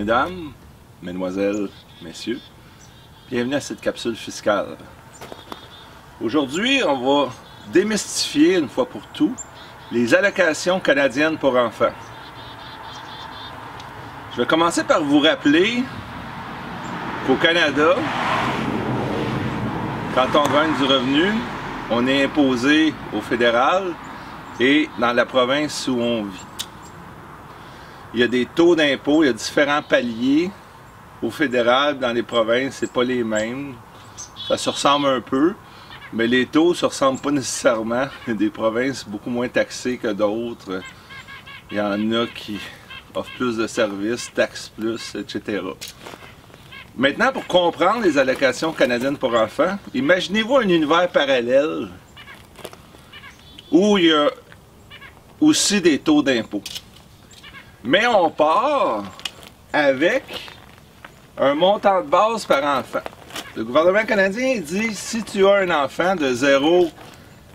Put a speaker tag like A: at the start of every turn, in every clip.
A: Mesdames, Mesdemoiselles, Messieurs, bienvenue à cette capsule fiscale. Aujourd'hui, on va démystifier une fois pour tout les allocations canadiennes pour enfants. Je vais commencer par vous rappeler qu'au Canada, quand on gagne du revenu, on est imposé au fédéral et dans la province où on vit. Il y a des taux d'impôt, il y a différents paliers. Au fédéral, dans les provinces, c'est pas les mêmes. Ça se ressemble un peu, mais les taux ne se ressemblent pas nécessairement. Il y a des provinces beaucoup moins taxées que d'autres. Il y en a qui offrent plus de services, taxent plus, etc. Maintenant, pour comprendre les allocations canadiennes pour enfants, imaginez-vous un univers parallèle où il y a aussi des taux d'impôt. Mais on part avec un montant de base par enfant. Le gouvernement canadien dit si tu as un enfant de 0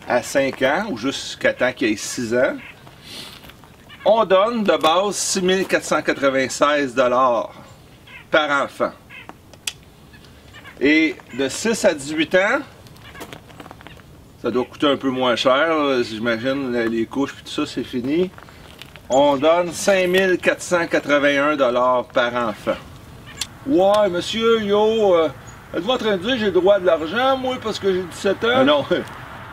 A: à 5 ans ou jusqu'à temps qu'il ait 6 ans, on donne de base 6 496 $ par enfant. Et de 6 à 18 ans, ça doit coûter un peu moins cher, j'imagine les couches et tout ça, c'est fini. On donne 5 481 $ par enfant. Ouais, monsieur, êtes-vous en train de dire que j'ai le droit de l'argent, moi, parce que j'ai 17 ans? Non,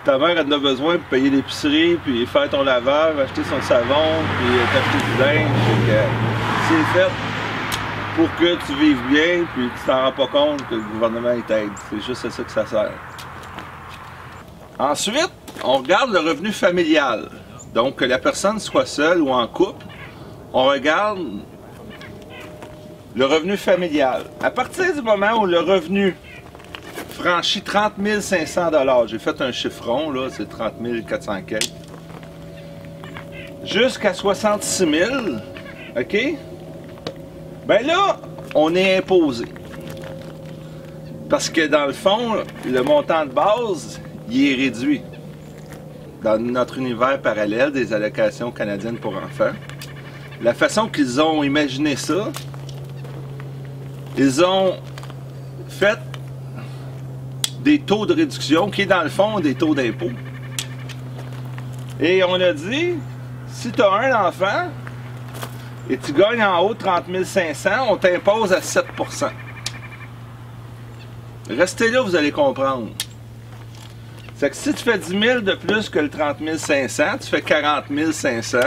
A: ta mère, elle en a besoin pour payer l'épicerie, puis faire ton lavage, acheter son savon, puis t'acheter du linge. C'est fait pour que tu vives bien, puis tu t'en rends pas compte que le gouvernement t'aide. C'est juste à ça que ça sert. Ensuite, on regarde le revenu familial. Donc, que la personne soit seule ou en couple, on regarde le revenu familial. À partir du moment où le revenu franchit 30 500 $, j'ai fait un chiffron, là, c'est 30 400 quelques, jusqu'à 66 000, OK? Ben là, on est imposé. Parce que dans le fond, le montant de base, il est réduit. Dans notre univers parallèle des allocations canadiennes pour enfants, la façon qu'ils ont imaginé ça, ils ont fait des taux de réduction qui est dans le fond des taux d'impôt. Et on a dit, si tu as un enfant et tu gagnes en haut de 30 500, on t'impose à 7 %. Restez là, vous allez comprendre. C'est que si tu fais 10 000 de plus que le 30 500, tu fais 40 500,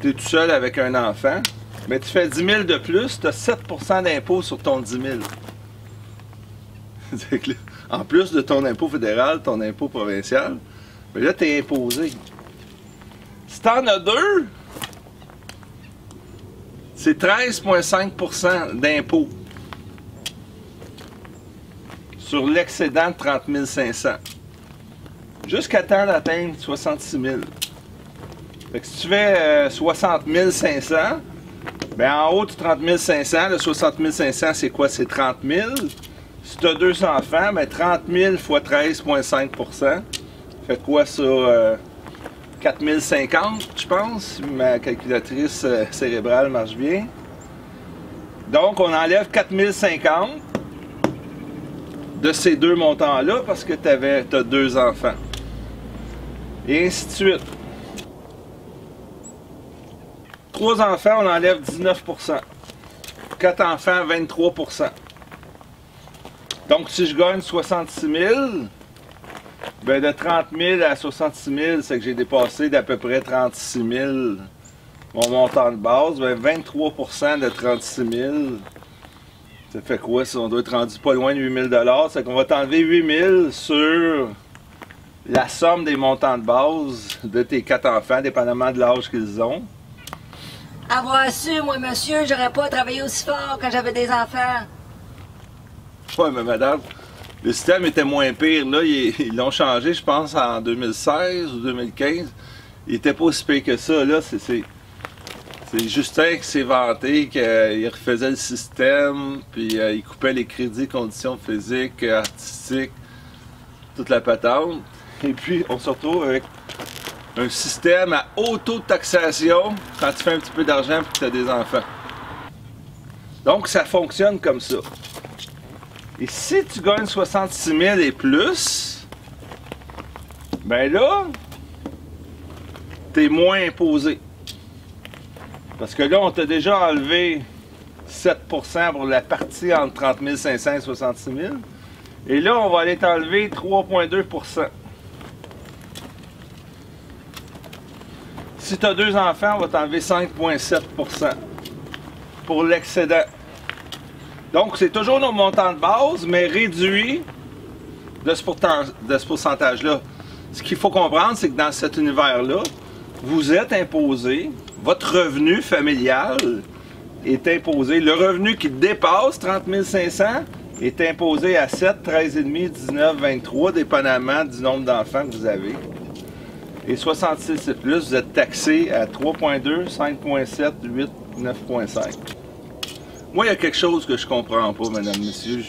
A: tu es tout seul avec un enfant, mais tu fais 10 000 de plus, tu as 7 % d'impôt sur ton 10 000. En plus de ton impôt fédéral, ton impôt provincial, mais là, tu es imposé. Si tu en as deux, c'est 13,5 % d'impôt sur l'excédent de 30 500, jusqu'à temps d'atteindre 66 000. Fait que si tu fais 60 500, ben en haut de 30 500, le 60 500 c'est quoi? C'est 30 000. Si tu as deux enfants, ben 30 000 fois 13,5 %, fait quoi ça? 4 050, je pense, si ma calculatrice cérébrale marche bien. Donc on enlève 4 050 de ces deux montants-là parce que tu as deux enfants. Et ainsi de suite. 3 enfants, on enlève 19 %. 4 enfants, 23 %. Donc si je gagne 66 000, ben de 30 000 à 66 000, c'est que j'ai dépassé d'à peu près 36 000 mon montant de base. Ben 23 % de 36 000. Ça fait quoi ça? On doit être rendu pas loin de 8 000 $. C'est qu'on va t'enlever 8 000 sur la somme des montants de base de tes 4 enfants, dépendamment de l'âge qu'ils ont.
B: Avoir su, moi, monsieur, j'aurais pas travaillé aussi fort quand j'avais des enfants.
A: Ouais, mais madame, le système était moins pire. Là, ils l'ont changé, je pense, en 2016 ou 2015. Il était pas aussi pire que ça. Là, c'est Justin qui s'est vanté qu'il refaisait le système, puis il coupait les crédits, conditions physiques, artistiques, toute la patente. Et puis, on se retrouve avec un système à haut taux de taxation quand tu fais un petit peu d'argent et que tu as des enfants. Donc, ça fonctionne comme ça. Et si tu gagnes 66 000 et plus, ben là, tu es moins imposé. Parce que là, on t'a déjà enlevé 7% pour la partie entre 30 500 et 66 000. Et là, on va aller t'enlever 3,2%. Si tu as 2 enfants, on va t'enlever 5,7% pour l'excédent. Donc, c'est toujours nos montants de base, mais réduit de ce pourcentage-là. Ce qu'il faut comprendre, c'est que dans cet univers-là, vous êtes imposé, votre revenu familial est imposé. Le revenu qui dépasse 30 500 est imposé à 7, 13,5, 19, 23, dépendamment du nombre d'enfants que vous avez. Et 66 et plus, vous êtes taxé à 3,2, 5,7, 8, 9,5. Moi, il y a quelque chose que je comprends pas, mesdames, messieurs.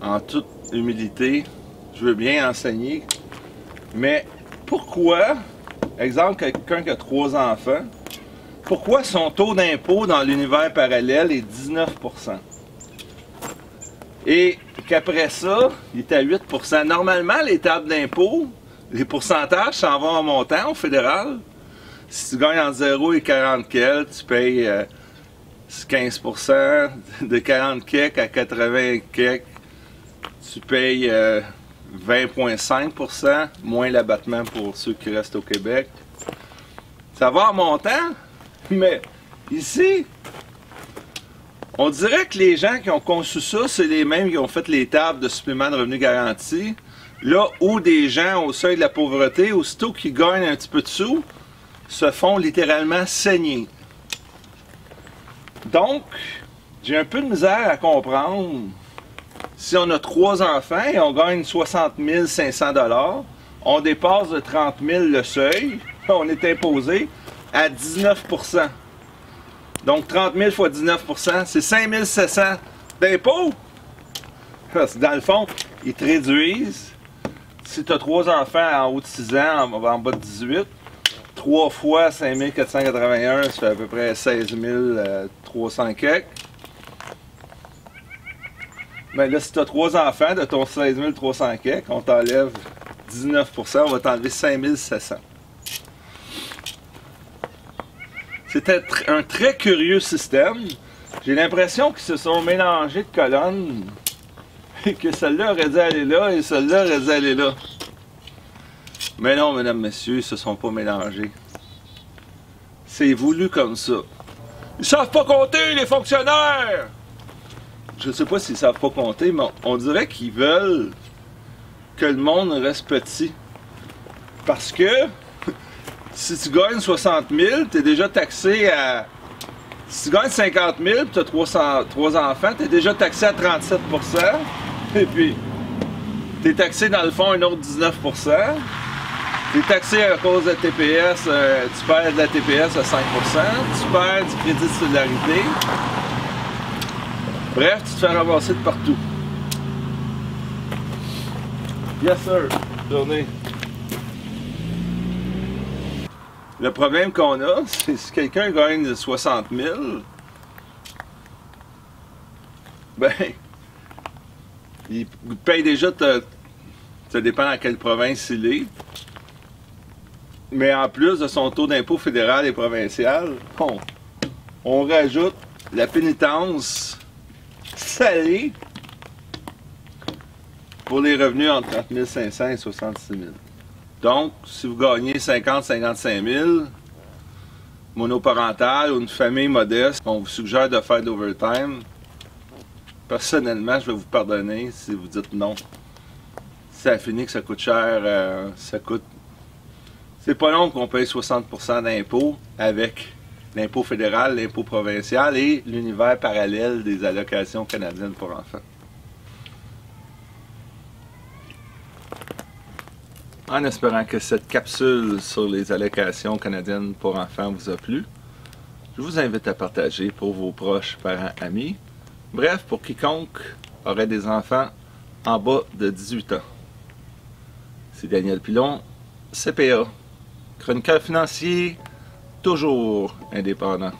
A: En toute humilité, je veux bien enseigner. Mais pourquoi, exemple, quelqu'un qui a 3 enfants, pourquoi son taux d'impôt dans l'univers parallèle est 19%? Et qu'après ça, il est à 8%. Normalement, les tables d'impôt, les pourcentages s'en vont en montant au fédéral. Si tu gagnes entre 0 et 40 quelques, tu payes 15%. De 40 quelques à 80 quelques, tu payes 20,5%, moins l'abattement pour ceux qui restent au Québec. Ça va en montant, mais ici, on dirait que les gens qui ont conçu ça, c'est les mêmes qui ont fait les tables de supplément de revenus garantis. Là où des gens au seuil de la pauvreté, aussitôt qu'ils gagnent un petit peu de sous, se font littéralement saigner. Donc, j'ai un peu de misère à comprendre. Si on a 3 enfants et on gagne 60 500 $, on dépasse de 30 000 le seuil, on est imposé à 19%. Donc 30 000 fois 19%, c'est 5 700 d'impôts. Dans le fond, ils te réduisent. Si tu as 3 enfants en haut de 6 ans, en bas de 18, 3 fois 5 481, ça fait à peu près 16 300 quelques. Mais là, si tu as 3 enfants de ton 16 300 quelques, on t'enlève 19%, on va t'enlever 5 700. C'était un très curieux système. J'ai l'impression qu'ils se sont mélangés de colonnes et que celle-là aurait dû aller là et celle-là aurait dû aller là. Mais non, mesdames, messieurs, ils ne se sont pas mélangés. C'est voulu comme ça. Ils savent pas compter, les fonctionnaires! Je ne sais pas s'ils savent pas compter, mais on dirait qu'ils veulent que le monde reste petit. Parce que si tu gagnes 60 000, tu es déjà taxé à... Si tu gagnes 50 000 et tu as 3 enfants, tu es déjà taxé à 37%. Et puis, tu es taxé dans le fond un autre 19%. Tu es taxé à cause de TPS, tu perds de la TPS à 5%. Tu perds du crédit de solidarité. Bref, tu te fais ramasser de partout. Yes sir, tournez. Le problème qu'on a, c'est si quelqu'un gagne 60 000, ben, il paye déjà, ça dépend à quelle province il est, mais en plus de son taux d'impôt fédéral et provincial, on rajoute la pénitence salée pour les revenus entre 30 500 et 66 000. Donc, si vous gagnez 50-55 000, monoparental ou une famille modeste, on vous suggère de faire de l'overtime. Personnellement, je vais vous pardonner si vous dites non. Ça a fini que ça coûte cher, c'est pas long qu'on paye 60% d'impôts avec l'impôt fédéral, l'impôt provincial et l'univers parallèle des allocations canadiennes pour enfants. En espérant que cette capsule sur les allocations canadiennes pour enfants vous a plu, je vous invite à partager pour vos proches, parents, amis, bref, pour quiconque aurait des enfants en bas de 18 ans. C'est Daniel Pilon, CPA, chroniqueur financier, toujours indépendant.